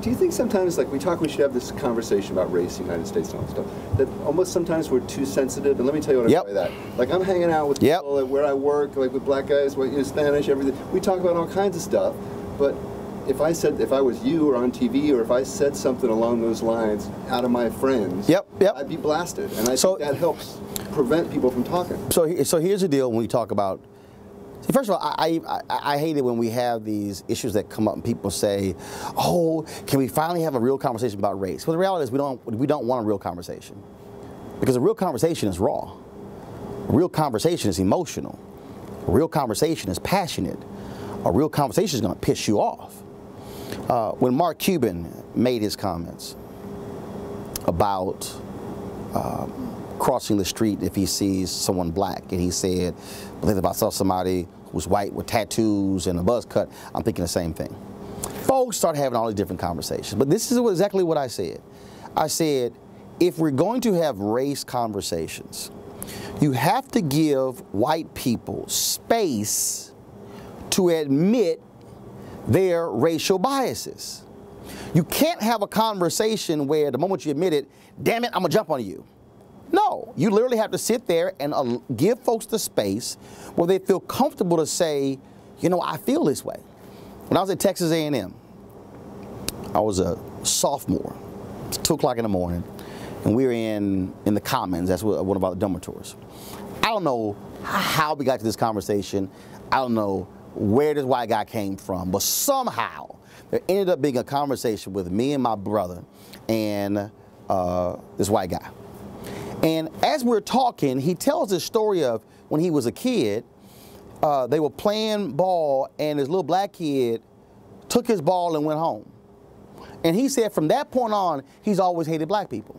Do you think sometimes, like we should have this conversation about race, the United States and all that stuff, that almost sometimes we're too sensitive? And let me tell you what I mean by that. Like I'm hanging out with people at where I work, like with black guys, Spanish, everything. We talk about all kinds of stuff, but if I was you or on TV, or if I said something along those lines out of my friends, I'd be blasted. And I think that helps prevent people from talking. So here's the deal when we talk about, see, first of all, I hate it when we have these issues that come up and people say, oh, can we finally have a real conversation about race? Well, the reality is we don't want a real conversation. Because a real conversation is raw. A real conversation is emotional. A real conversation is passionate. A real conversation is going to piss you off. When Mark Cuban made his comments about crossing the street if he sees someone black, and he said, if I saw somebody who's white with tattoos and a buzz cut, I'm thinking the same thing. Folks start having all these different conversations. But this is exactly what I said. I said, if we're going to have race conversations, you have to give white people space to admit their racial biases. You can't have a conversation where the moment you admit it, damn it, I'm gonna jump on you. No, you literally have to sit there and give folks the space where they feel comfortable to say, you know, I feel this way. When I was at Texas A&M, I was a sophomore. It's 2 o'clock in the morning, and we were in the Commons. That's one of our dormitories. I don't know how we got to this conversation. I don't know where this white guy came from, but somehow there ended up being a conversation with me and my brother and this white guy. And as we're talking, he tells this story of when he was a kid, they were playing ball and this little black kid took his ball and went home. And he said from that point on, he's always hated black people.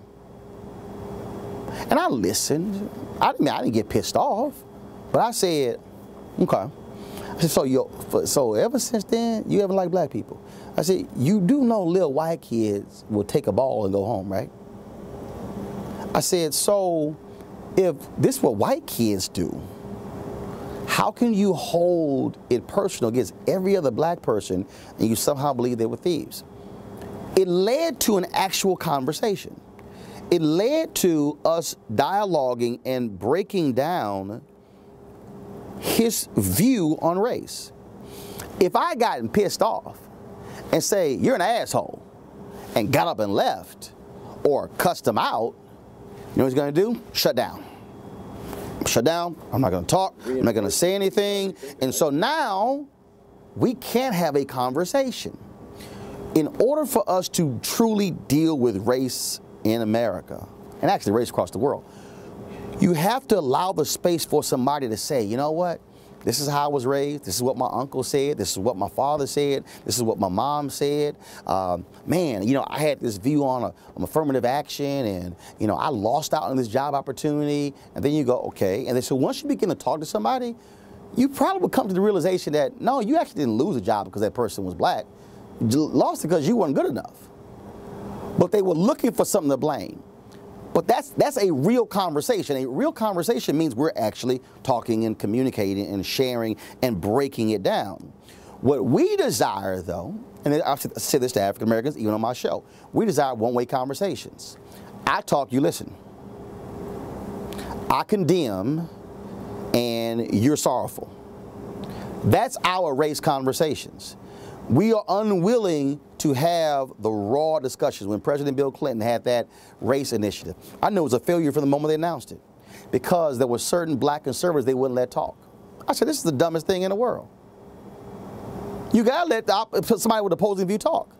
And I listened. I didn't get pissed off, but I said, okay. I said, so ever since then, you haven't liked black people? I said, you do know little white kids will take a ball and go home, right? I said, so if this is what white kids do, how can you hold it personal against every other black person and you somehow believe they were thieves? It led to an actual conversation. It led to us dialoguing and breaking down his view on race. If I gotten pissed off and say, you're an asshole, and got up and left, or cussed him out, you know what he's gonna do? Shut down. Shut down, I'm not gonna talk, I'm not gonna say anything, and so now we can't have a conversation. In order for us to truly deal with race in America, and actually race across the world, you have to allow the space for somebody to say, you know what? This is how I was raised. This is what my uncle said. This is what my father said. This is what my mom said. Man, you know, I had this view on affirmative action, and, you know, I lost out on this job opportunity. And then you go, okay. And then so once you begin to talk to somebody, you probably would come to the realization that, no, you actually didn't lose a job because that person was black. You lost it because you weren't good enough. But they were looking for something to blame. But that's a real conversation. A real conversation means we're actually talking and communicating and sharing and breaking it down. What we desire, though, and I've said this to African Americans, even on my show, we desire one-way conversations. I talk, you listen. I condemn, and you're sorrowful. That's our race conversations. We are unwilling to have the raw discussions. When President Bill Clinton had that race initiative, I knew it was a failure from the moment they announced it, because there were certain black conservatives they wouldn't let talk. I said, this is the dumbest thing in the world. You gotta let somebody with opposing view talk.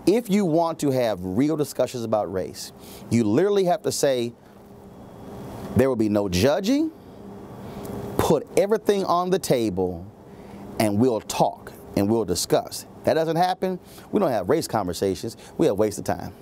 If you want to have real discussions about race, you literally have to say, there will be no judging, put everything on the table, and we'll talk and we'll discuss. That doesn't happen, we don't have race conversations, we have wasted time.